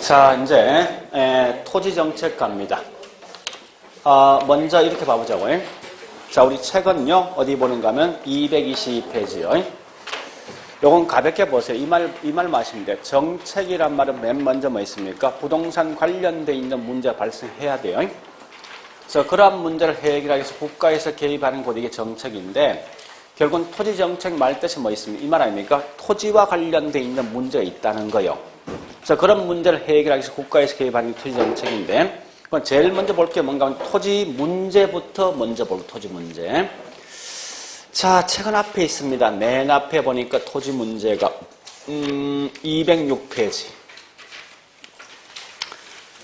자, 이제 토지 정책 갑니다. 먼저 이렇게 봐보자고요. 자, 우리 책은요, 어디 보는가 하면 222페이지요. 요건 가볍게 보세요. 이 말 마시면 돼요. 정책이란 말은 맨 먼저 뭐 있습니까? 부동산 관련돼 있는 문제가 발생해야 돼요. 그래서 그러한 문제를 해결하기 위해서 국가에서 개입하는 곳이 이게 정책인데, 결국은 토지 정책 말 뜻이 뭐 있습니까? 이 말 아닙니까? 토지와 관련돼 있는 문제가 있다는 거예요. 그래서 그런 문제를 해결하기 위해서 국가에서 개입하는 게 토지 정책인데, 그럼 제일 먼저 볼 게 뭔가 하면 토지 문제부터 먼저 볼게요. 토지 문제. 자, 책은 앞에 있습니다. 맨 앞에 보니까 토지 문제가 206페이지.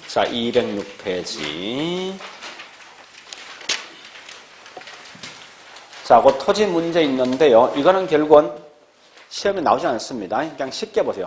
자, 206페이지. 자, 그 토지 문제 있는데요. 이거는 결국은 시험에 나오지 않습니다. 그냥 쉽게 보세요.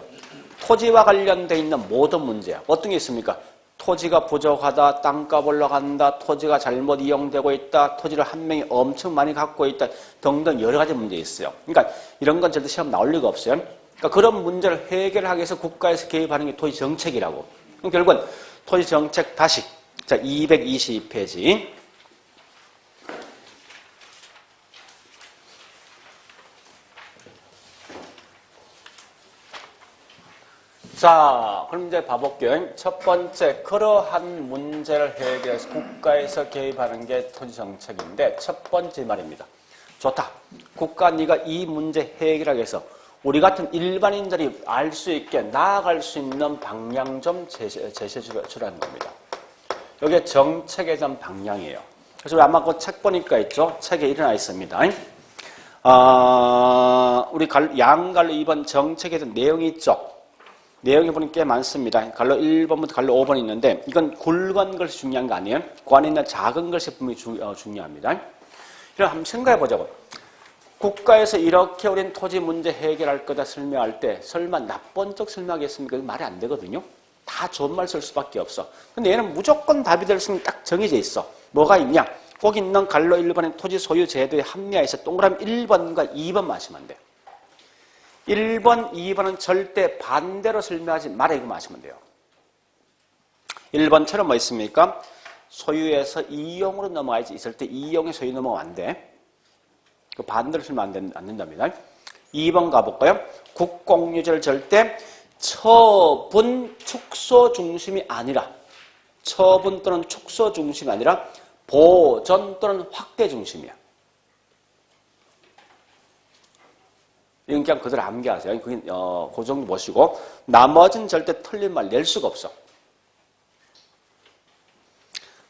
토지와 관련돼 있는 모든 문제. 어떤 게 있습니까? 토지가 부족하다, 땅값 올라간다, 토지가 잘못 이용되고 있다, 토지를 한 명이 엄청 많이 갖고 있다 등등 여러 가지 문제 있어요. 그러니까 이런 건 절대 시험 나올 리가 없어요. 그러니까 그런 문제를 해결하기 위해서 국가에서 개입하는 게 토지 정책이라고. 그럼 결국은 토지 정책 다시. 자, 222페이지. 자, 그럼 이제 봐볼게요. 첫 번째, 그러한 문제를 해결해서 국가에서 개입하는 게 토지정책인데, 첫 번째 말입니다. 좋다. 국가 네가 이 문제 해결하기 위해서 우리 같은 일반인들이 알 수 있게 나아갈 수 있는 방향 좀 제시해 주라는 겁니다. 이게 정책에 대한 방향이에요. 그래서 아마 그 책 보니까 있죠? 책에 일어나 있습니다. 우리 양갈로 2번 정책에 대한 내용이 있죠? 내용이 보니 꽤 많습니다. 갈로 1번부터 갈로 5번 있는데 이건 굵은 것이 중요한 거 아니에요? 그 안에 있는 작은 것이 분명히 중요합니다. 이런 한번 생각해 보자고. 국가에서 이렇게 우리는 토지 문제 해결할 거다 설명할 때 설마 나쁜 쪽 설명하겠습니까? 말이 안 되거든요. 다 좋은 말 쓸 수밖에 없어. 근데 얘는 무조건 답이 될 수는 딱 정해져 있어. 뭐가 있냐? 거기 있는 갈로 1번의 토지 소유 제도에 합리화해서 동그라미 1번과 2번 마시면 돼요. 1번, 2번은 절대 반대로 설명하지 말아 이거 마시면 돼요. 1번처럼 뭐 있습니까? 소유에서 이용으로 넘어가야지 있을 때 이용에 소유 넘어가면 안 돼. 그 반대로 설명 안 된답니다. 2번 가볼까요? 국공유지를 절대 처분, 축소 중심이 아니라 처분 또는 축소 중심이 아니라 보전 또는 확대 중심이야. 이건 그냥 그대로 암기하세요. 그게 그 정도 보시고 나머지는 절대 틀린 말 낼 수가 없어.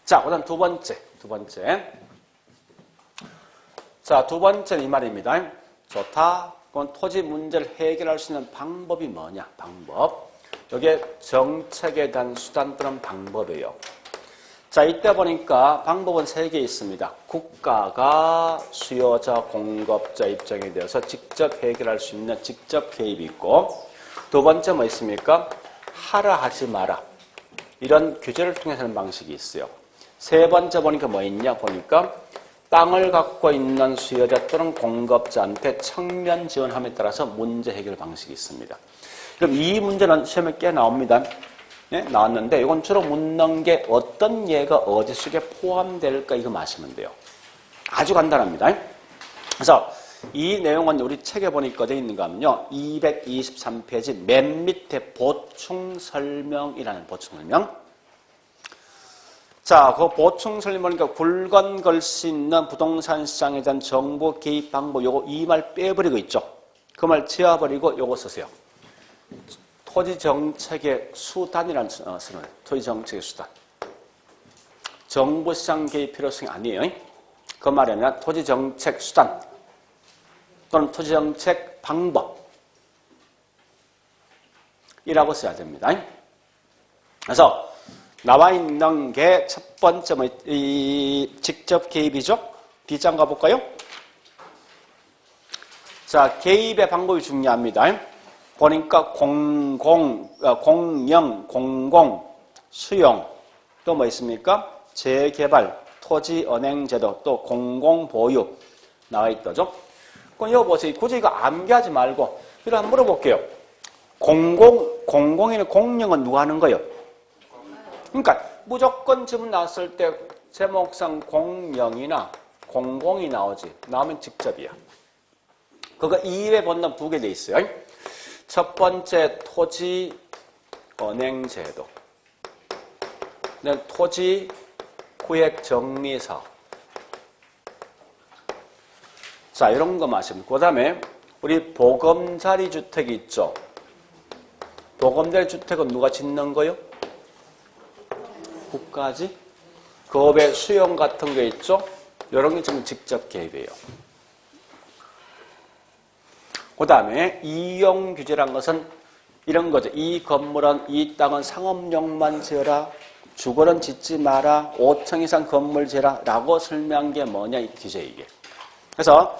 자, 그다음 두 번째. 자, 두 번째는 이 말입니다. 좋다. 그건 토지 문제를 해결할 수 있는 방법이 뭐냐? 방법. 이게 정책에 대한 수단 또는 방법이에요. 자, 이때 보니까 방법은 3개 있습니다. 국가가 수요자, 공급자 입장에 대해서 직접 해결할 수 있는 직접 개입이 있고, 두 번째 뭐 있습니까? 하라 하지 마라. 이런 규제를 통해서 하는 방식이 있어요. 세 번째 보니까 뭐 있냐? 보니까 땅을 갖고 있는 수요자 또는 공급자한테 청면 지원함에 따라서 문제 해결 방식이 있습니다. 그럼 이 문제는 시험에 꽤 나옵니다. 네? 나왔는데 이건 주로 묻는 게 어떤 예가 어디 속에 포함될까 이거 마시면 돼요. 아주 간단합니다. 그래서 이 내용은 우리 책에 보니까 어디 있는가 하면요. 223페이지 맨 밑에 보충 설명이라는 보충 설명. 자, 그 보충 설명이니까 굵은 걸 수 있는 부동산 시장에 대한 정부 개입 방법 요거 이 말 빼버리고 있죠. 그 말 지워버리고 요거 쓰세요. 토지정책의 수단이라는 쓰는 토지정책의 수단. 정부시장 개입 필요성이 아니에요. 그 말이 아니라 토지정책 수단 또는 토지정책 방법이라고 써야 됩니다. 그래서 나와 있는 게 첫 번째 이 직접 개입이죠. B장 가볼까요? 자, 개입의 방법이 중요합니다. 보니까 공영, 공공, 수용, 또 뭐 있습니까? 재개발, 토지, 은행제도, 또 공공보유 나와 있다죠. 그럼 이거 보세요. 굳이 이거 암기하지 말고 이거 한번 물어볼게요. 공공이는 공령은 누가 하는 거예요? 그러니까 무조건 지문 나왔을 때 제목상 공령이나 공공이 나오지. 나오면 직접이야. 그거 2회 본론 2개 돼 있어요. 첫 번째 토지 언행제도. 토지 구획 정리 사업. 자, 이런 거 마시면. 그 다음에 우리 보금자리 주택이 있죠. 보금자리 주택은 누가 짓는 거요? 국가지. 그 업에 수용 같은 게 있죠. 이런 게 지금 직접 개입이에요. 그 다음에 이용규제란 것은 이런 거죠. 이 건물은, 이 땅은 상업용만 지어라. 주거는 짓지 마라. 5층 이상 건물 지어라. 라고 설명한 게 뭐냐, 이 규제 이게. 그래서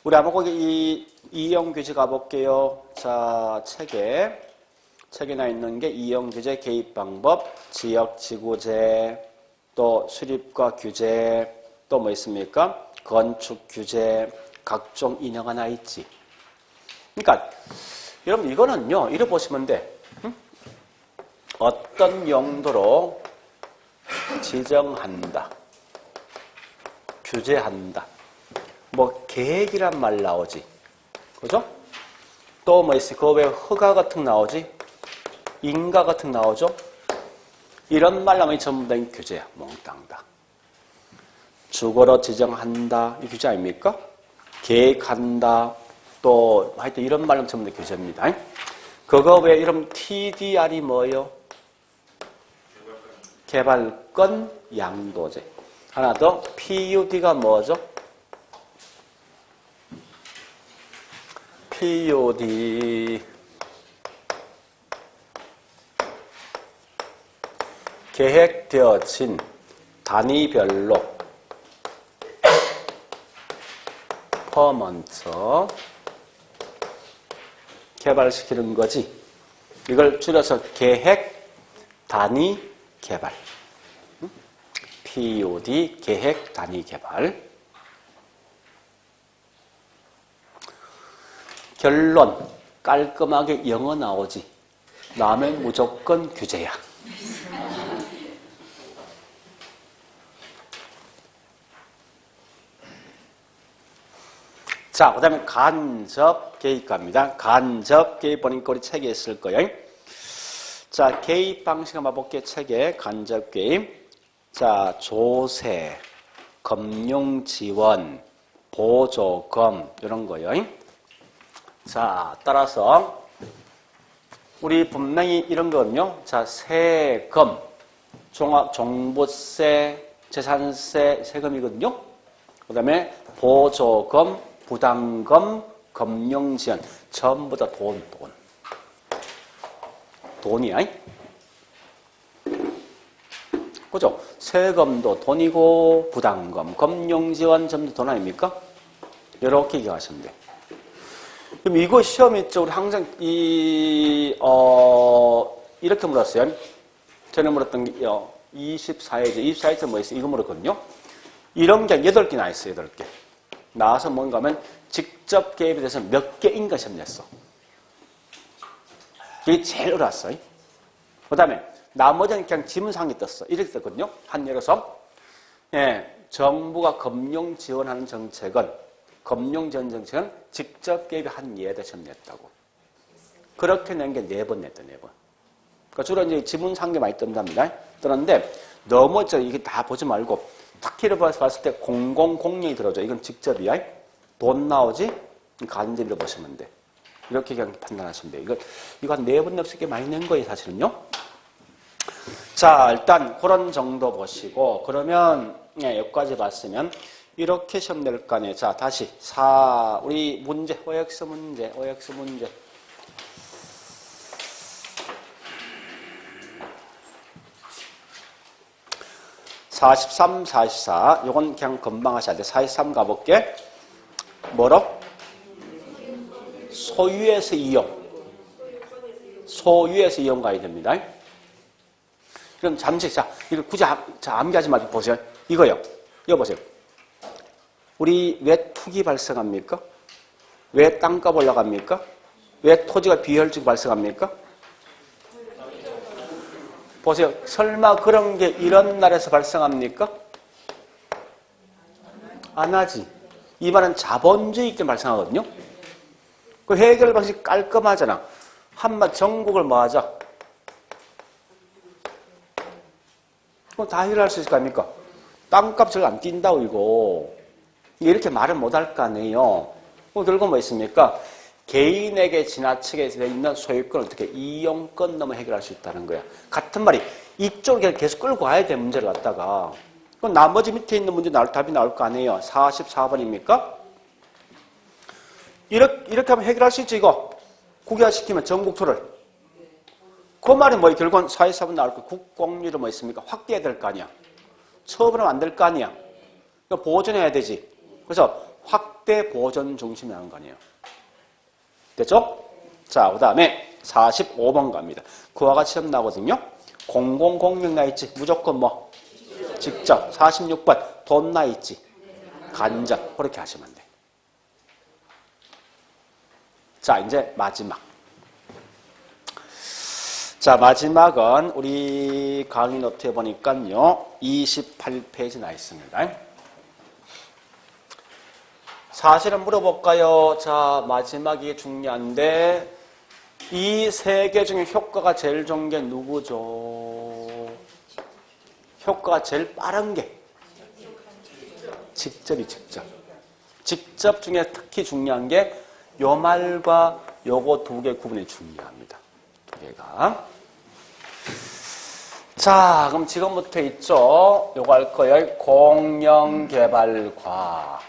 우리 한번 거기 이 이용규제 가볼게요. 자, 책에 나 있는 게 이용규제 개입방법, 지역지구제, 또 수립과 규제, 또 뭐 있습니까? 건축규제, 각종 인형 하나 있지. 그러니까 여러분 이거는요, 이래 보시면 돼. 어떤 용도로 지정한다, 규제한다. 뭐 계획이란 말 나오지, 그죠? 또 뭐 있어? 그 외에 허가 같은 거 나오지, 인가 같은 거 나오죠. 이런 말 나오면 전부 다 규제야, 몽땅 다. 주거로 지정한다, 이 규제 아닙니까? 계획한다, 또 하여튼 이런 말은 전부 다 규제입니다. 그거 외에 이런 TDR이 뭐예요? 개발권 양도제. 하나 더, PUD가 뭐죠? PUD 계획되어진 단위별로 퍼먼트 개발시키는 거지. 이걸 줄여서 계획 단위 개발. PUD 계획 단위 개발. 결론 깔끔하게 영어 나오지. 나면 무조건 규제야. 자, 그 다음에 간접 개입 갑니다. 간접 개입 보니까 우리 책에 있을 거예요. 자, 개입 방식 한번 볼게요. 책에 간접 개입. 자, 조세, 금융 지원, 보조금 이런 거예요. 자, 따라서 우리 분명히 이런 거거든요. 자, 세금, 종부세, 재산세, 세금이거든요. 그 다음에 보조금, 부담금, 금융지원, 전부 다 돈. 돈이야. 그죠? 세금도 돈이고, 부담금, 금융지원 전부 다 돈 아닙니까? 이렇게 기억하시면 돼요. 그럼 이거 시험 있죠? 우리 항상 이렇게 물었어요. 전에 물었던 게 24회죠. 24회에서 뭐 있어요? 이거 물었거든요. 이런 게 8개 나 있어요. 8개. 나와서 뭔가 하면 직접 개입에 대해서 몇 개인가 시험 냈어. 이게 제일 어려웠어요. 그 다음에 나머지는 그냥 지문상에 떴어. 이렇게 떴거든요. 한 예로서 정부가 금융 지원하는 정책은 직접 개입이 한 예에 시험 냈다고. 그렇게 낸 게 4번 냈다. 4번. 그러니까 주로 이제 지문상에 많이 뜬답니다. 뜨는데 너무 이게 다 보지 말고 특히 봤을 때 공공공령이 들어져. 이건 직접이야. 돈 나오지? 간접으로 보시면 돼. 이렇게 그냥 판단하시면 돼요. 이거 한 4번, 6개 많이 낸 거예요, 사실은요. 자, 일단 그런 정도 보시고, 그러면, 여기까지 봤으면, 이렇게 시험 낼 거 아니에요. 자, 다시, 우리 문제, OX 문제. 43, 44. 요건 그냥 금방 하셔야 돼. 43 가볼게. 뭐로? 소유에서 이용. 소유에서 이용 가야 됩니다. 그럼 잠시, 이거 굳이 암기하지 말고 보세요. 이거요. 이거 보세요. 우리 왜 투기 발생합니까? 왜 땅값 올라갑니까? 왜 토지가 비효율적이 발생합니까? 보세요. 설마 그런 게 이런 날에서 발생합니까? 안 하지. 이 말은 자본주의 있게 발생하거든요. 그 해결 방식 깔끔하잖아. 한마 전국을 뭐 하자? 그럼 다 해결할 수 있을 거 아닙니까? 땅값 잘 안 뛴다고 이거. 이렇게 말을 못 할 거 아니에요. 결국 뭐 있습니까? 개인에게 지나치게 되어 있는 소유권을 어떻게 이용권 넘어 해결할 수 있다는 거야. 같은 말이 이쪽에 계속 끌고 가야 돼, 문제를 갖다가. 그럼 나머지 밑에 있는 문제 답이 나올 거 아니에요. 44번입니까? 이렇게 하면 해결할 수 있지, 이거. 국유화시키면 전국토를. 그 말이 뭐예요? 결국은 44번 나올 거. 국공유를 뭐 있습니까? 확대해야 될 거 아니야. 처분하면 안 될 거 아니야. 그러니까 보존해야 되지. 그래서 확대 보존 중심이 하는 거 아니에요. 됐죠? 자, 그 다음에 45번 갑니다. 그와 같이 시험 나거든요. 공공공명 나 있지. 무조건 뭐? 직접. 46번. 돈 나 있지. 간접. 그렇게 하시면 돼. 자, 이제 마지막. 자, 마지막은 우리 강의 노트에 보니까요. 28페이지 나 있습니다. 사실은 물어볼까요? 자, 마지막이 중요한데 이 세 개 중에 효과가 제일 좋은 게 누구죠? 효과가 제일 빠른 게 직접이 직접. 직접 중에 특히 중요한 게 요 말과 요거 두 개 구분이 중요합니다. 두 개가. 자, 그럼 지금부터 있죠? 요거 할 거예요. 공영개발과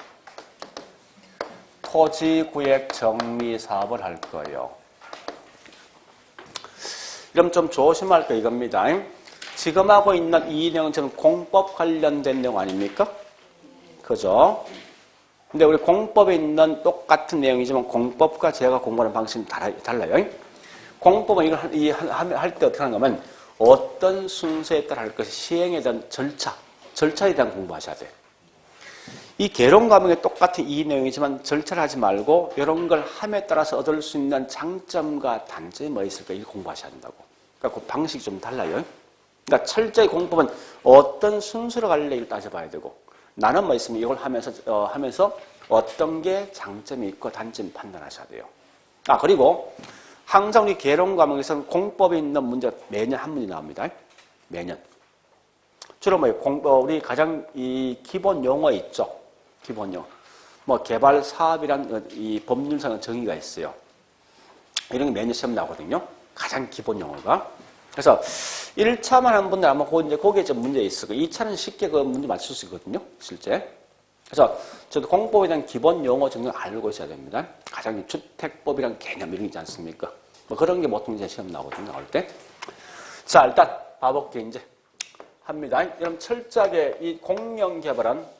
토지구획 정리 사업을 할 거예요. 이러면 좀 조심할 거 이겁니다. 지금 하고 있는 이 내용은 지금 공법 관련된 내용 아닙니까? 그죠? 근데 우리 공법에 있는 똑같은 내용이지만 공법과 제가 공부하는 방식은 달라요. 공법은 이걸 할 때 어떻게 하는 거면 어떤 순서에 따라 할 것이 시행에 대한 절차에 대한 공부하셔야 돼요. 이 개론 과목에 똑같은 이 내용이지만 절차를 하지 말고 이런 걸 함에 따라서 얻을 수 있는 장점과 단점이 뭐 있을까 이걸 공부하셔야 한다고. 그러니까 그 방식이 좀 달라요. 그러니까 철저히 공법은 어떤 순서로 갈래 이걸 따져봐야 되고 나는 뭐 있으면 이걸 하면서 어떤 게 장점이 있고 단점이 판단하셔야 돼요. 아, 그리고 항상 우리 개론 과목에서는 공법에 있는 문제가 매년 한 문이 나옵니다. 매년. 주로 우리 가장 이 기본 용어 있죠. 기본 용어. 뭐 개발 사업이란 이 법률상의 정의가 있어요. 이런 게 매년 시험 나거든요. 가장 기본 용어가. 그래서 1차만 한 분들 아마 거기에 좀 문제 있을 거예요. 2차는 쉽게 그 문제 맞출 수 있거든요. 실제. 그래서 저도 공법에 대한 기본 용어 정도 알고 있어야 됩니다. 가장 주택법이란 개념 이런 게 있지 않습니까? 뭐 그런 게 보통 이제 시험 나오거든요. 나올 때. 자, 일단 봐볼게 이제 합니다. 여러분 철저하게 이 공영개발은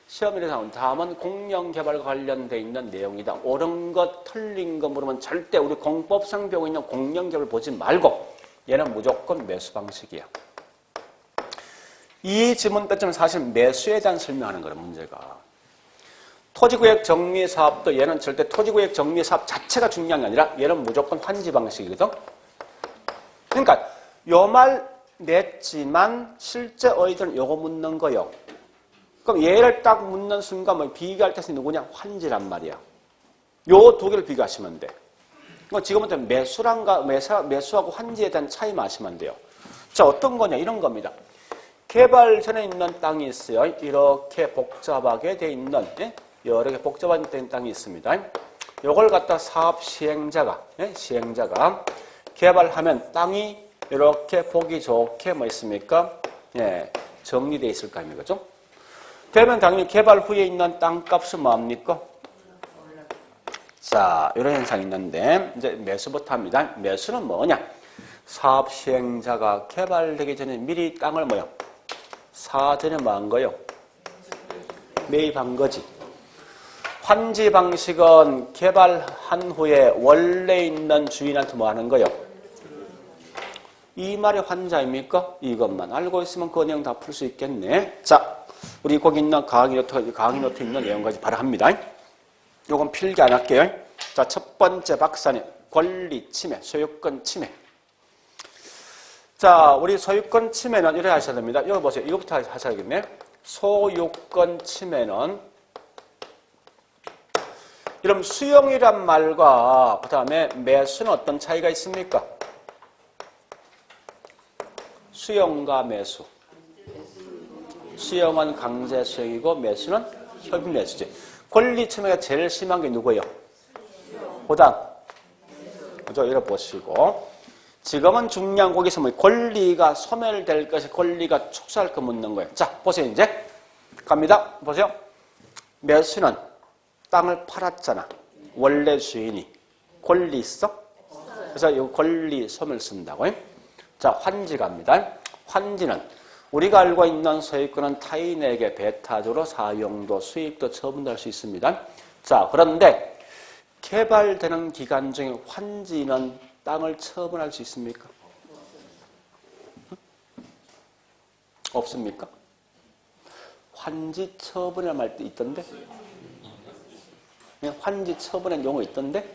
시험에 나온 다음은 공영개발과 관련되어 있는 내용이다. 옳은 것, 틀린 것 물으면 절대 우리 공법상 배우고 있는 공영개발 보지 말고 얘는 무조건 매수 방식이야. 이 지문 때쯤은 사실 매수에 대한 설명하는 거예요. 문제가. 토지구획 정리사업도 얘는 절대 토지구획 정리사업 자체가 중요한 게 아니라 얘는 무조건 환지 방식이거든. 그러니까 요 말 냈지만 실제 어휘들은 요거 묻는 거예요. 그럼 얘를 딱 묻는 순간 뭐 비교할 때는 누구냐? 환지란 말이야. 요 두 개를 비교하시면 돼. 지금부터 매수하고 환지에 대한 차이만 아시면 돼요. 자, 어떤 거냐? 이런 겁니다. 개발 전에 있는 땅이 있어요. 이렇게 복잡하게 돼 있는, 여러 개 복잡한 땅이 있습니다. 요걸 갖다 사업 시행자가 개발하면 땅이 이렇게 보기 좋게 뭐 있습니까? 정리되어 있을 거 아닙니까? 그죠? 그러면 당연히 개발 후에 있는 땅값은 뭐합니까? 자, 이런 현상이 있는데, 이제 매수부터 합니다. 매수는 뭐냐? 사업 시행자가 개발되기 전에 미리 땅을 사전에 뭐 한 거요? 매입한 거지. 환지 방식은 개발한 후에 원래 있는 주인한테 뭐 하는 거요? 이 말이 환자입니까? 이것만 알고 있으면 그 내용 다 풀 수 있겠네. 자, 우리 거기 있는 강의 노트 있는 내용까지 바로 합니다. 요건 필기 안 할게요. 자, 첫 번째 박사님, 권리 침해, 소유권 침해. 자, 우리 소유권 침해는 이렇게 하셔야 됩니다. 이거 보세요. 이거부터 하셔야겠네. 소유권 침해는 이런 수용이란 말과 그 다음에 매수는 어떤 차이가 있습니까? 수용과 매수. 수용은 강제 수용이고 매수는 협의 매수지. 권리 침해가 제일 심한 게 누구예요? 호당. 그죠? 이거 보시고. 지금은 중요한 거기서 뭐 권리가 소멸될 것이 권리가 축소할 거 묻는 거예요. 자, 보세요. 이제 갑니다. 보세요. 매수는 땅을 팔았잖아. 원래 주인이. 권리 있어? 그래서 이 권리 소멸 쓴다고요. 자, 환지 갑니다. 환지는 우리가 알고 있는 소유권은 타인에게 배타적으로 사용도, 수익도 처분할 수 있습니다. 자, 그런데 개발되는 기간 중에 환지는 땅을 처분할 수 있습니까? 없습니까? 환지 처분이란 말도 있던데? 환지 처분의 용어 있던데?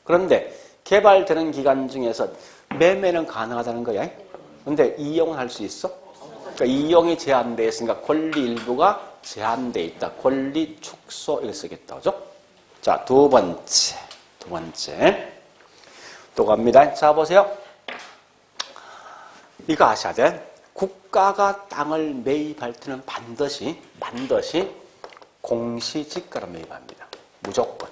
그런데 개발되는 기간 중에서 매매는 가능하다는 거야. 근데 이용은 할 수 있어? 그러니까 이용이 제한되어 있으니까 권리 일부가 제한되어 있다. 권리 축소 이렇게 쓰겠다. 그죠? 자, 두 번째. 또 갑니다. 자, 보세요. 이거 아셔야 돼. 국가가 땅을 매입할 때는 반드시 공시지가로 매입합니다. 무조건.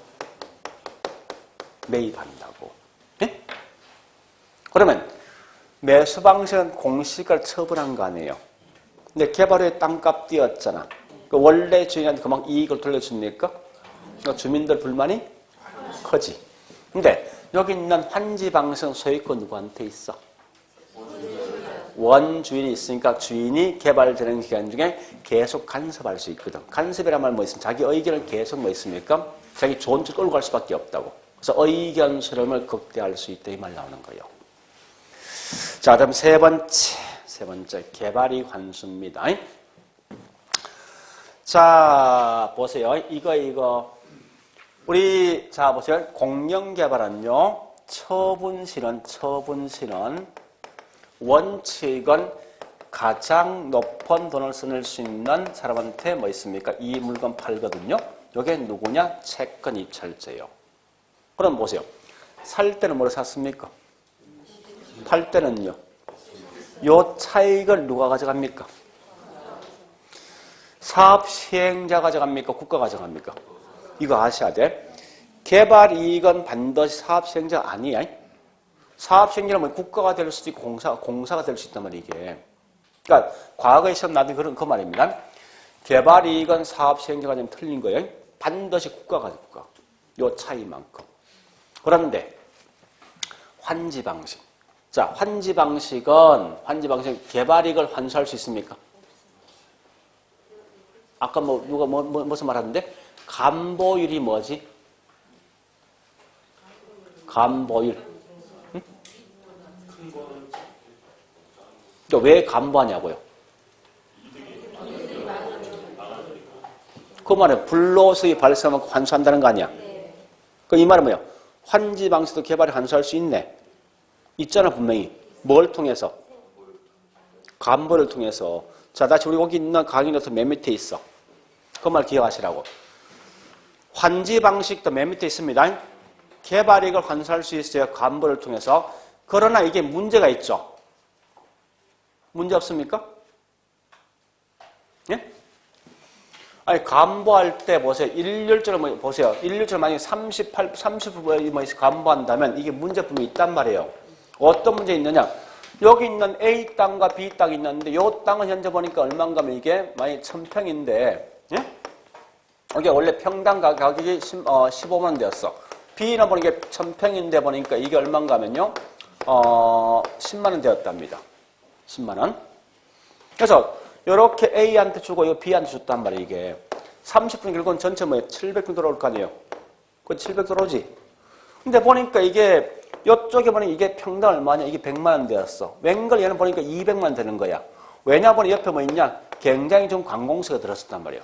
매입한다고. 네? 그러면 매수 방식은 공시지가를 처분한 거 아니에요. 근데 개발후에 땅값 뛰었잖아. 그 원래 주인한테 그만큼 이익을 돌려줍니까? 주민들 불만이 크지. 근데 여기 있는 환지 방식 소유권 누구한테 있어? 원주인이 있으니까 주인이 개발되는 기간 중에 계속 간섭할 수 있거든. 간섭이란 말 뭐 있으면 자기 의견을 계속 뭐 있습니까? 자기 좋은 쪽 끌고 갈 수밖에 없다고. 그래서 의견 수렴을 극대화할 수 있다 이 말 나오는 거예요. 자, 그럼 세 번째 개발이익 환수입니다. 자, 보세요. 이거 우리 자 보세요. 공영개발은요. 처분시는 원칙은 가장 높은 돈을 쓸 수 있는 사람한테 뭐 있습니까? 이 물건 팔거든요. 이게 누구냐? 채권 입찰제예요. 그럼 보세요. 살 때는 뭐를 샀습니까? 팔 때는요. 요 차익을 누가 가져갑니까? 사업 시행자가 가져갑니까? 국가가 가져갑니까? 이거 아셔야 돼. 개발 이익은 반드시 사업 시행자가 아니야. 사업 시행자는 국가가 될 수도 있고 공사가 될 수 있단 말이야, 이게. 그러니까 과거에 시험 나왔던 그런 그 말입니다. 개발 이익은 사업 시행자가 좀 틀린 거예요. 반드시 국가가 국가. 요 차이만큼. 그런데 환지 방식. 자, 환지 방식은 개발 이익을 환수할 수 있습니까? 아까 누가 무슨 말하는데? 감보율이 뭐지? 감보율. 응? 그러니까 왜 감보하냐고요? 그 말은 불로소득이 발생하면 환수한다는 거 아니야? 그 이 말은 뭐예요? 환지 방식도 개발이 환수할 수 있네. 있잖아, 분명히. 뭘 통해서? 감보를 통해서. 자, 다시 우리 여기 있는 강의 노트 맨 밑에 있어. 그 말 기억하시라고. 환지 방식도 맨 밑에 있습니다. 개발이익을 환수할 수 있어요. 감보를 통해서. 그러나 이게 문제가 있죠. 문제 없습니까? 예? 아니, 감보할 때 보세요. 일률적으로 보세요. 일률적으로 만약에 30% 감보한다면 이게 문제품이 있단 말이에요. 어떤 문제 있느냐? 여기 있는 A 땅과 B 땅이 있는데 이 땅은 현재 보니까 얼마인가 하면 이게 만약에 1000평인데 예? 이게 원래 평당 가격이 15만 원 되었어. B는 보니까 1000평인데 보니까 이게 얼마인가 하면요. 10만 원 되었답니다. 10만 원. 그래서 이렇게 A한테 주고 이 B한테 줬단 말이에요. 이게 30분 결국은 전체 뭐예요? 700평 들어올 거 아니에요. 그 700 들어오지. 근데 보니까 이게 이쪽에 보니까 이게 평당 얼마냐? 이게 100만 원 되었어. 웬걸 얘는 보니까 200만 원 되는 거야. 왜냐 보니 옆에 뭐 있냐? 굉장히 좀 관공서가 들었었단 말이에요.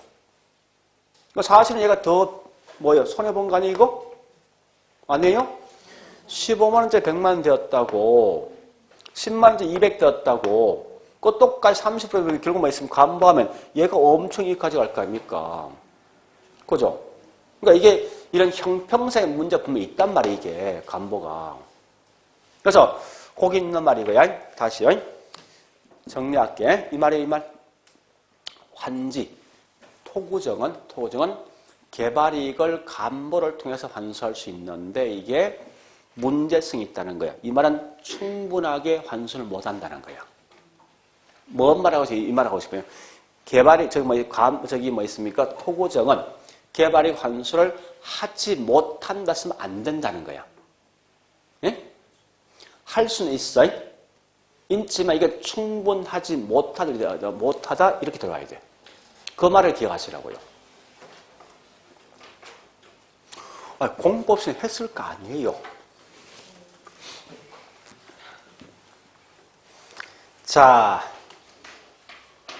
사실은 얘가 더 뭐예요? 손해본 거 아니에요, 이거? 아니에요? 15만원짜리 100만원 되었다고, 10만원짜리 200 되었다고, 그 똑같이 30% 결국만 있으면 감보하면 얘가 엄청 이익 가져갈 거 아닙니까? 그죠? 그러니까 이게 이런 형평성의 문제 분명히 있단 말이에요, 이게, 감보가. 그래서, 거기 있는 말이고요. 다시요. 정리할게. 이 말이에요, 이 말. 환지, 토구정은 개발이익을 감보를 통해서 환수할 수 있는데 이게 문제성이 있다는 거예요. 이 말은 충분하게 환수를 못한다는 거예요. 뭔 말하고 이 말하고 싶어요? 개발이 저기 뭐 있습니까? 토구정은 개발이익 환수를 하지 못한다 쓰면 안 된다는 거야. 예? 할 수는 있어요. 있지만 이게 충분하지 못하다 이렇게 들어가야 돼. 그 말을 기억하시라고요. 공부 없이 했을 거 아니에요. 자,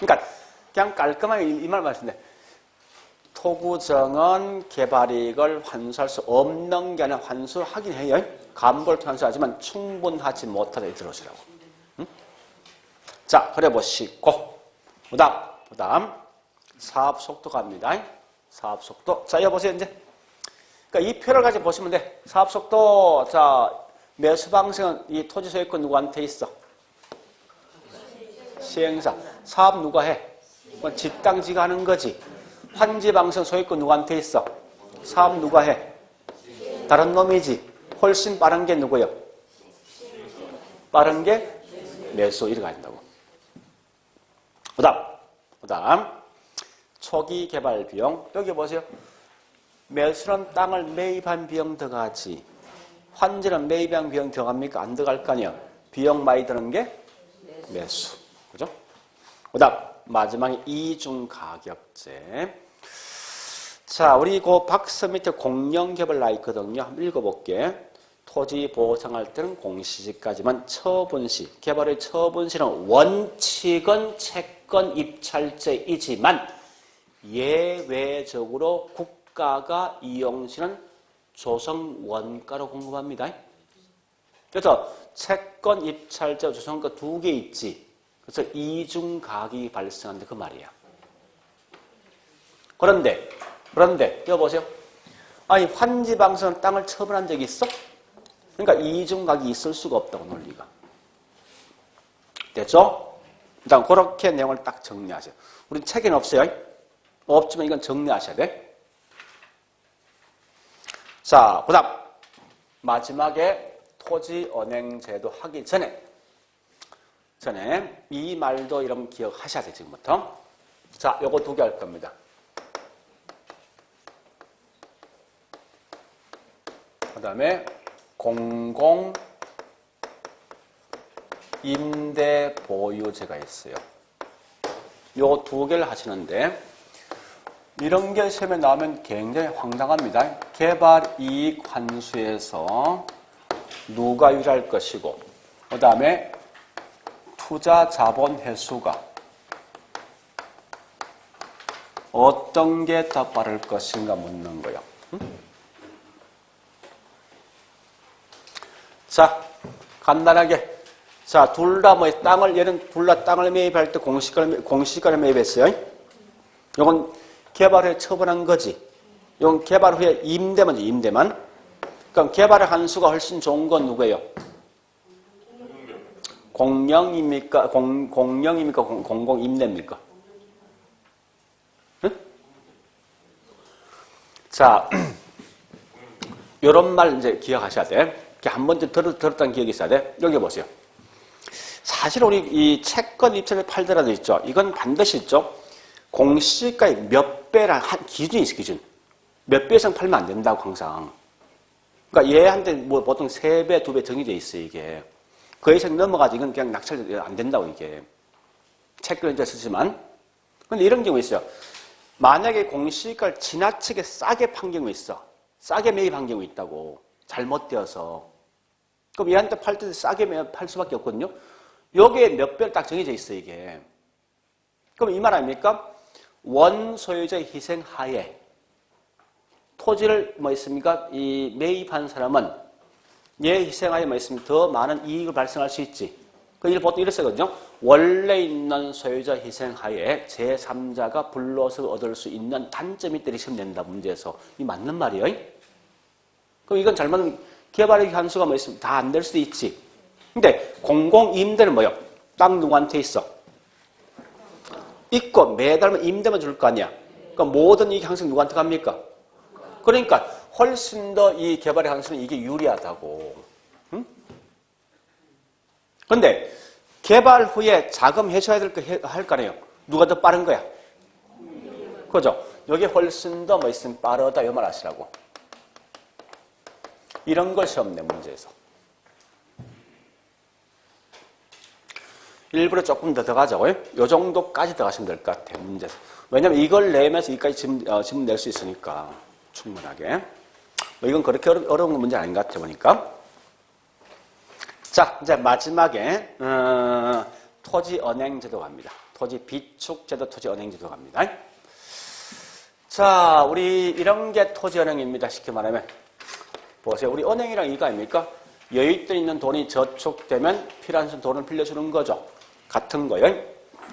그러니까 그냥 깔끔하게 이 말 말씀인데 토구정은 개발이익을 환수할 수 없는 게 아니라 환수하긴 해요. 감보를 환수하지만 충분하지 못하다 들어오시라고. 응? 자, 그래 보시고 그 다음 사업속도 갑니다. 사업속도. 자, 여보세요 이제. 그러니까 이 표를 가지고 보시면 돼. 사업속도. 자, 매수 방식은 이 토지 소유권 누구한테 있어? 시행사. 사업 누가 해? 집당지가 하는 거지. 환지 방식 소유권 누구한테 있어? 사업 누가 해? 다른 놈이지. 훨씬 빠른 게 누구요? 빠른 게 매수. 이렇게 한다고. 그 다음 초기 개발 비용. 여기 보세요. 매수는 땅을 매입한 비용 들어가지. 환지는 매입한 비용 들어갑니까? 안 들어갈 거 아니야. 비용 많이 드는 게 매수. 그죠? 그 다음 마지막에 이중가격제. 자, 우리 그 박스 밑에 공영개발 나 있거든요. 한번 읽어볼게. 토지 보상할 때는 공시지까지만 처분시. 개발의 처분시는 원칙은 채권 입찰제이지만 예외적으로 국가가 이용시는 조성 원가로 공급합니다. 그래서 채권 입찰제 조성가 두 개 있지. 그래서 이중 가격이 발생한다 그 말이야. 그런데 여보세요. 아니 환지 방식은 땅을 처분한 적이 있어? 그러니까 이중 가격이 있을 수가 없다고 논리가. 됐죠? 일단 그렇게 내용을 딱 정리하세요. 우리 책에는 없어요. 없지만 이건 정리하셔야 돼. 자, 그 다음 마지막에 토지언행제도 하기 전에 이 말도 이런 기억하셔야 돼 지금부터. 자, 요거 두 개 할 겁니다. 그 다음에 공공임대보유제가 있어요. 요 두 개를 하시는데 이런 게 시험에 나오면 굉장히 황당합니다. 개발이익 환수에서 누가 유리할 것이고 그 다음에 투자 자본 회수가 어떤 게 더 빠를 것인가 묻는 거예요. 자, 간단하게. 자, 둘 다 뭐 얘는 둘 다 땅을 매입할 때 공시가를 매입했어요. 이건 개발 후에 처분한 거지. 이건 개발 후에 임대만. 그럼 개발의 한수가 훨씬 좋은 건 누구예요? 공영입니까? 공공임대입니까? 응? 자, 요런 말 이제 기억하셔야 돼. 한 번쯤 들었다는 기억이 있어야 돼. 여기 보세요. 사실 우리 이 채권 입찰을 팔더라도 있죠. 이건 반드시 있죠. 공시가의 몇 배란 한 기준이 있어, 기준. 몇 배 이상 팔면 안 된다고 항상. 그러니까 얘한테 뭐 보통 3배, 2배 정해져 있어, 이게. 그 이상 넘어가지 이건 그냥 낙찰 안 된다고, 이게. 채권을 이제 쓰지만. 근데 이런 경우 있어요. 만약에 공시가를 지나치게 싸게 판 경우 있어. 싸게 매입한 경우 있다고. 잘못되어서. 그럼 얘한테 팔 때 싸게 팔 수밖에 없거든요. 여기에 몇 배를 딱 정해져 있어, 이게. 그럼 이 말 아닙니까? 원 소유자의 희생 하에 토지를 뭐 있습니까? 이 매입한 사람은 얘 희생하여 뭐 있습니까? 더 많은 이익을 발생할 수 있지. 그 일 보통 이렇게 쓰거든요. 원래 있는 소유자 희생하에 제3자가 불로서 얻을 수 있는 단점이 때리시면 된다. 문제에서. 이 맞는 말이에요. 그럼 이건 잘못 개발의 한수가 뭐 있으면 다 안 될 수도 있지. 근데 공공임대는 뭐요? 땅 누구한테 있어? 있고 매달 임대만 줄 거 아니야. 그러니까 모든 이익 항상 누구한테 갑니까? 그러니까 훨씬 더 이 개발의 항수는 이게 유리하다고. 응? 근데 개발 후에 자금 회수해야 될 거 할 거 아니에요. 누가 더 빠른 거야? 그죠? 여기 훨씬 더 뭐 있으면 빠르다 이 말 하시라고. 이런 걸 시험 내 문제에서. 일부러 조금 더 들어가자고요. 요 정도까지 들어가시면 될 것 같아요. 문제에서. 왜냐면 이걸 내면서 여기까지 지문 낼 수 있으니까 충분하게. 뭐 이건 그렇게 어려운 문제 아닌 것 같아 보니까. 자, 이제 마지막에 토지 언행제도 갑니다. 토지 비축제도, 토지 언행제도 갑니다. 자, 우리 이런 게 토지 언행입니다. 쉽게 말하면 보세요. 우리 언행이랑 이거 아닙니까? 여윳돈 있는 돈이 저축되면 필요한 돈을 빌려주는 거죠. 같은 거예요.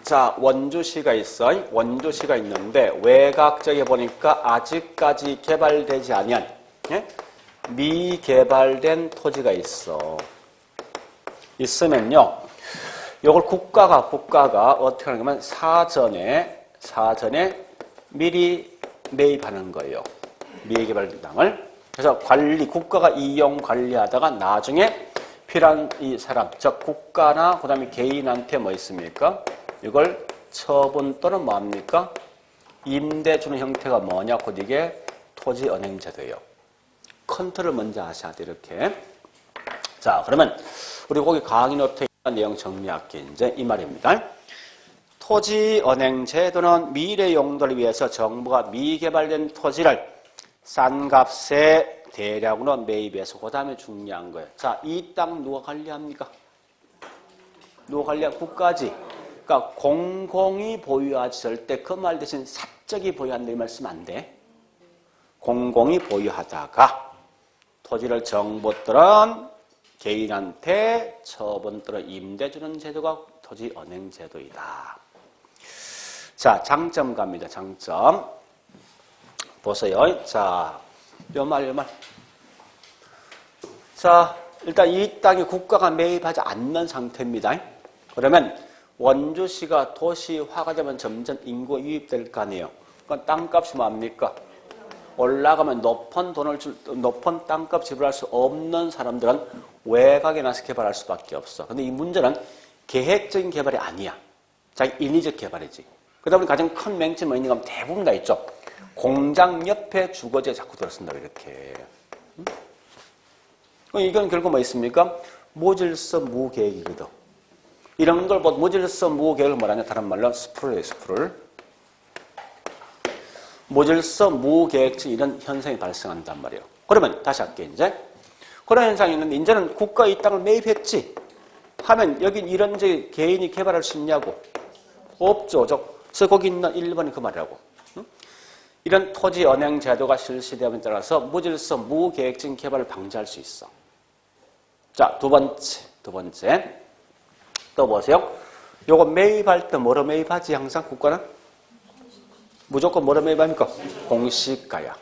자, 원주시가 있어요. 원주시가 있는데 외곽적에 보니까 아직까지 개발되지 않은 미개발된 토지가 있어. 있으면요. 이걸 국가가 어떻게 하는 거면 사전에 미리 매입하는 거예요. 미개발 땅을. 그래서 국가가 이용 관리하다가 나중에 필요한 이 사람, 즉 국가나 그다음에 개인한테 뭐 있습니까? 이걸 처분 또는 뭐합니까? 임대 주는 형태가 뭐냐? 곧 이게 토지 언행제도예요. 컨트롤 먼저 하셔야 돼 이렇게. 자, 그러면 우리 거기 강의 노트에 있는 내용 정리할게 이제 이 말입니다. 토지 언행 제도는 미래 용도를 위해서 정부가 미개발된 토지를 싼 값에 대량으로 매입해서 그 다음에 중요한 거예요. 자, 이 땅 누가 관리합니까? 누가 관리합니까? 국가지. 그러니까 공공이 보유하지 절대 그 말 대신 사적이 보유한다 이 말씀 안 돼. 공공이 보유하다가 토지를 정부들은 개인한테 처분 또는 임대 주는 제도가 토지 언행 제도이다. 자, 장점 갑니다. 장점. 보세요. 자, 요 말. 자, 일단 이 땅이 국가가 매입하지 않는 상태입니다. 그러면 원주시가 도시화가 되면 점점 인구가 유입될 거 아니에요. 그럼 땅값이 뭡니까? 올라가면 높은 땅값 지불할 수 없는 사람들은 외곽에 나서 개발할 수밖에 없어. 근데 이 문제는 계획적인 개발이 아니야. 자기 인위적 개발이지. 그러다 보니 가장 큰 맹점은 있는 건 대부분 다 있죠. 공장 옆에 주거지에 자꾸 들어선다고 이렇게. 이건 결국 뭐 있습니까? 무질서 무계획이거든. 이런 걸 무질서 무계획을 뭐라냐? 다른 말로 스프롤이에요. 스프롤. 무질서 무계획적 이런 현상이 발생한단 말이에요. 그러면 다시 할게 이제. 그런 현상이 있는데 이제는 국가 이 땅을 매입했지. 하면 여기 이런 개인이 개발할 수 있냐고. 없죠. 그래서 거기 있는 1번이 그 말이라고. 이런 토지 언행 제도가 실시됨에 따라서 무질서 무계획적인 개발을 방지할 수 있어. 자, 두 번째. 또 보세요. 요거 매입할 때 뭐로 매입하지? 항상 국가는? 무조건 뭐로 매입합니까? 공시가야.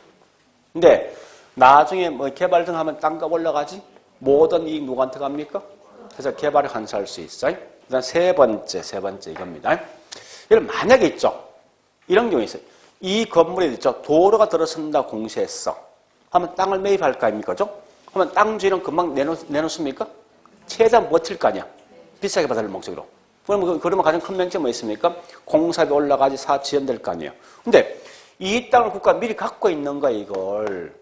근데 나중에 뭐 개발 등 하면 땅값 올라가지? 모든 이익 누구한테 갑니까? 그래서 개발을 환수할 수 있어요. 그다음 세 번째 이겁니다. 이런 만약에 있죠. 이런 경우 있어요. 이 건물에 있죠. 도로가 들어선다 공시했어. 하면 땅을 매입할 거 아닙니까? 그죠? 하면 땅 주인은 금방 내놓습니까? 최대한 버틸 거 아니야. 비싸게 받을 목적으로. 그러면 가장 큰 맹점이 뭐 있습니까? 공사비 올라가지 지연될 거 아니에요. 근데 이 땅을 국가가 미리 갖고 있는 거야, 이걸.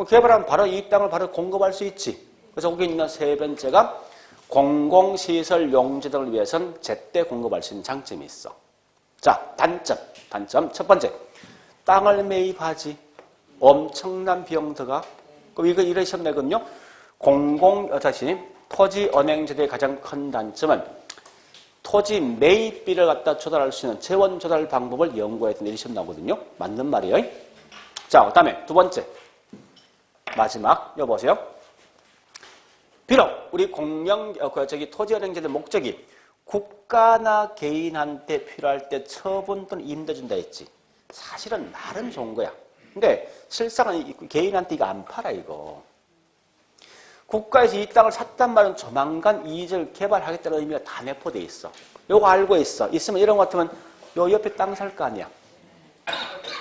개발하면 바로 이 땅을 바로 공급할 수 있지. 그래서 거기 있는 세 번째가 공공시설 용지 등을 위해서는 제때 공급할 수 있는 장점이 있어. 자, 단점. 첫 번째, 땅을 매입하지. 엄청난 비용 들어가. 그럼 이거 이런 시험 내거든요. 토지 언행제도의 가장 큰 단점은 토지 매입비를 갖다 조달할 수 있는 재원 조달 방법을 연구해야 되는 이런 시험 나오거든요. 맞는 말이에요. 자, 그 다음에 두 번째. 마지막. 여기 보세요. 비록 우리 토지언행제의 목적이 국가나 개인한테 필요할 때 처분 또는 임대준다 했지. 사실은 말은 좋은 거야. 근데 실상은 개인한테 이거 안 팔아, 이거. 국가에서 이 땅을 샀단 말은 조만간 이익을 개발하겠다는 의미가 다 내포돼 있어. 요거 알고 있어. 있으면 이런 것 같으면 요 옆에 땅 살 거 아니야.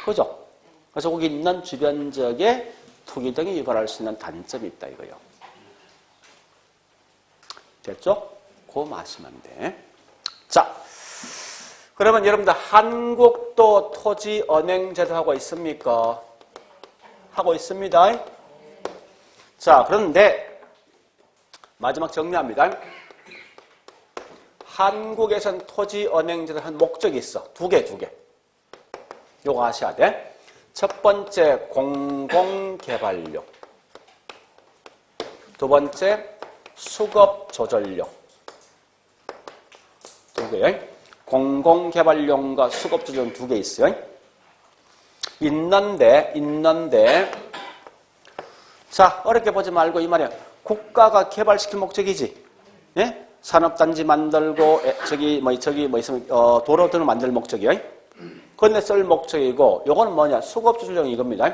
그죠? 그래서 거기 있는 주변 지역에 투기 등이 유발할 수 있는 단점이 있다, 이거요. 됐죠? 그거 마시면 돼. 자, 그러면 여러분들 한국도 토지언행제도 하고 있습니까? 하고 있습니다. 자, 그런데 마지막 정리합니다. 한국에선 토지언행제도 한 목적이 있어. 두 개. 요거 아셔야 돼. 첫 번째 공공개발용. 두 번째 수급조절용. 두 개요. 공공개발용과 수급조절용 두 개 있어요. 있는데 자, 어렵게 보지 말고 이 말이야. 국가가 개발시킬 목적이지. 예? 산업단지 만들고 있으면 도로들을 만들 목적이에요. 그런데 쓸 목적이고 요거는 뭐냐? 수급조절용 이겁니다.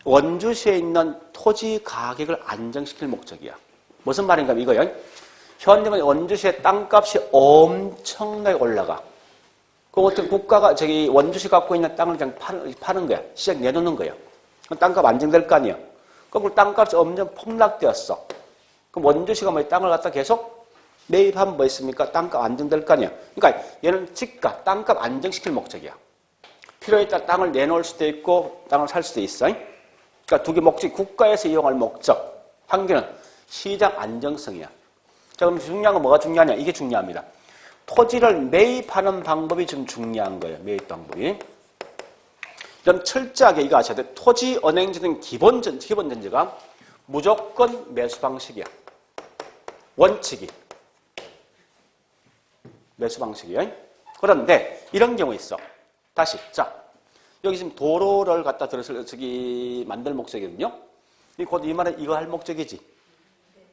원주시에 있는 토지 가격을 안정시킬 목적이야. 무슨 말인가 이거요. 현재 원주시의 땅값이 엄청나게 올라가. 그 어떤 국가가 원주시 갖고 있는 땅을 그냥 파는 거야. 시장 내놓는 거야. 그럼 땅값 안정될 거 아니야. 거꾸로 땅값이 엄청 폭락되었어. 그럼 원주시가 뭐 땅을 갖다 계속 매입하면 뭐 있습니까? 땅값 안정될 거 아니야. 그러니까 얘는 지가 땅값 안정시킬 목적이야. 필요에 따라 땅을 내놓을 수도 있고 땅을 살 수도 있어. 그러니까 두 개 목적이 국가에서 이용할 목적. 한 개는 시장 안정성이야. 자, 그럼 중요한 건 뭐가 중요하냐? 이게 중요합니다. 토지를 매입하는 방법이 좀 중요한 거예요. 매입 방법이. 그럼 철저하게 이거 아셔야 돼. 토지언행제는 기본 전제가 무조건 매수 방식이야. 원칙이. 매수 방식이야. 그런데 이런 경우 있어. 다시. 자, 여기 지금 도로를 갖다 만들 목적이거든요. 곧 이 말은 이거 할 목적이지.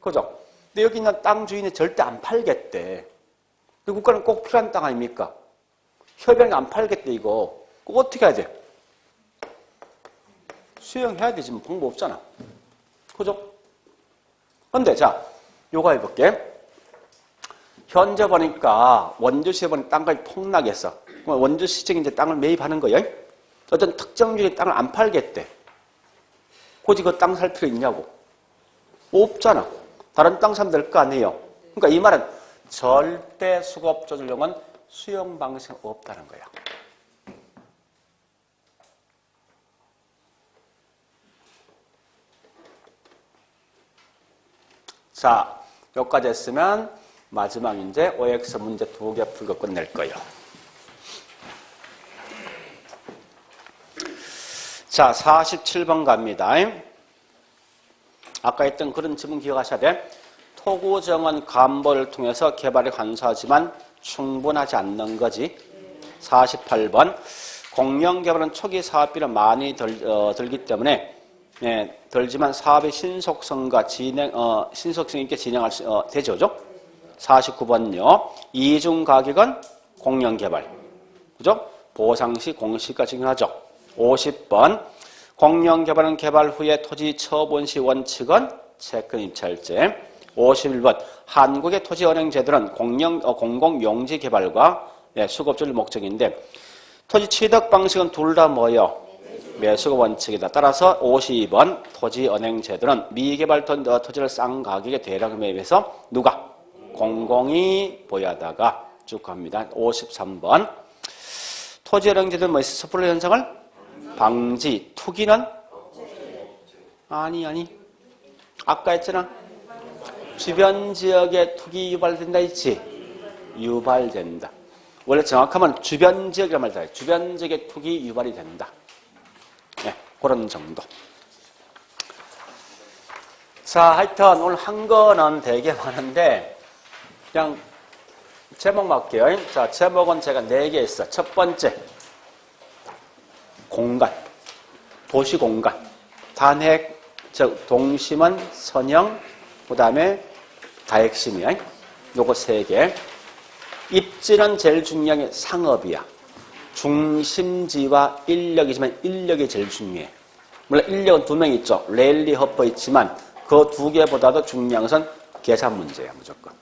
그죠? 근데 여기 있는 땅 주인이 절대 안 팔겠대. 국가는 꼭 필요한 땅 아닙니까? 협약이 안 팔겠대, 이거. 그거 어떻게 해야 돼? 수용해야 되지, 뭐, 방법 없잖아. 그죠? 근데, 자, 요거 해볼게. 현재 보니까, 원주시에 보니까 땅값이 폭락했어. 그럼 원주시 측이 이제 땅을 매입하는 거예요. 어떤 특정 주인이 땅을 안 팔겠대. 굳이 그 땅 살 필요 있냐고. 없잖아. 다른 땅 사면 될 거 아니에요. 그러니까 이 말은 절대 수급조절용은 수용 방식은 없다는 거야. 자, 여기까지 했으면 마지막 이제 OX 문제 2개 풀고 끝낼 거예요. 자, 47번 갑니다. 아까 했던 그런 지문 기억하셔야 돼. 토구정은 감보를 통해서 개발에 간소하지만 충분하지 않는 거지. 48번. 공영개발은 초기 사업비를 많이 들기 때문에 들지만 사업의 신속성과 신속성 있게 진행할 수 되죠. 49번요. 이중가격은 공영개발. 그죠? 보상시 공시가 중요하죠. 50번. 공영개발은 개발 후에 토지 처분시 원칙은 채권 입찰제. 51번. 한국의 토지언행제들은 공공용지 개발과 수급조절 목적인데 토지 취득 방식은 둘 다 뭐예요? 매수가 원칙이다. 따라서 52번. 토지언행제들은 미개발 토지를 싼 가격에 대량 매입해서 누가? 공공이 보유하다가 쭉 갑니다. 53번. 토지언행제들은 뭐 스플릿 현상을 방지, 투기는? 아니. 아까 했잖아. 주변 지역에 투기 유발된다 했지? 유발된다. 원래 정확하면 주변 지역이란 말이다. 주변 지역에 투기 유발이 된다. 네, 그런 정도. 자, 하여튼 오늘 한 거는 되게 많은데 그냥 제목만 할게요. 자, 제목은 제가 4개 있어. 첫 번째. 공간. 도시공간, 단핵, 즉 동심은 선형, 그 다음에 다핵심이야. 요거 3개. 입지는 제일 중요한 게 상업이야. 중심지와 인력이지만 인력이 제일 중요해. 물론 인력은 2명 있죠. 랠리 허퍼 있지만 그 2개보다도 중요한 것은 계산 문제야, 무조건.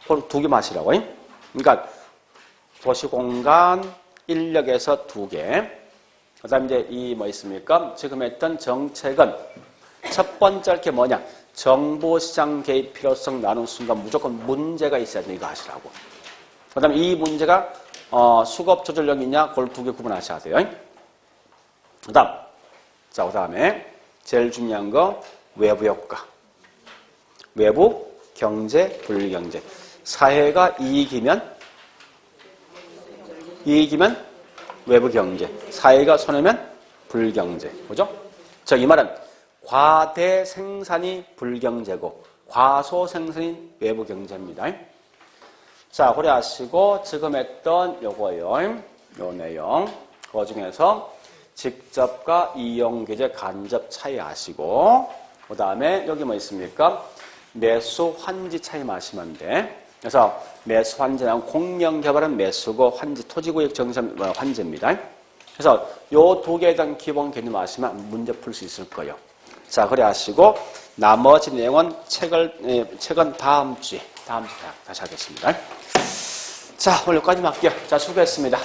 그걸 2개 마시라고. 그러니까 도시공간, 인력에서 2개. 그 다음에 이제 이 뭐 있습니까? 지금 했던 정책은 첫 번째 게 뭐냐? 정보시장 개입 필요성 나눈 순간 무조건 문제가 있어야 돼. 이거 하시라고. 그 다음에 이 문제가 수급 조절력이냐? 그걸 2개 구분하셔야 돼요. 그 다음에 제일 중요한 거 외부 효과. 외부 경제, 불경제. 사회가 이익이면 외부 경제. 사회가 손해면 불경제. 그죠? 자, 이 말은 과대 생산이 불경제고 과소 생산이 외부 경제입니다. 자, 고려하시고 지금 했던 요거요. 요 내용. 그 중에서 직접과 이용 규제 간접 차이 아시고 그 다음에 여기 뭐 있습니까? 매수 환지 차이 마시면 돼. 그래서 매수 환지는 공영개발은 매수고 환지 토지구역 정산 환지입니다. 그래서 요 2개에 대한 기본 개념 아시면 문제 풀 수 있을 거예요. 자, 그래 하시고 나머지 내용은 책은 다음 주에 다시 하겠습니다. 자, 오늘 여기까지 할게요. 자, 수고했습니다.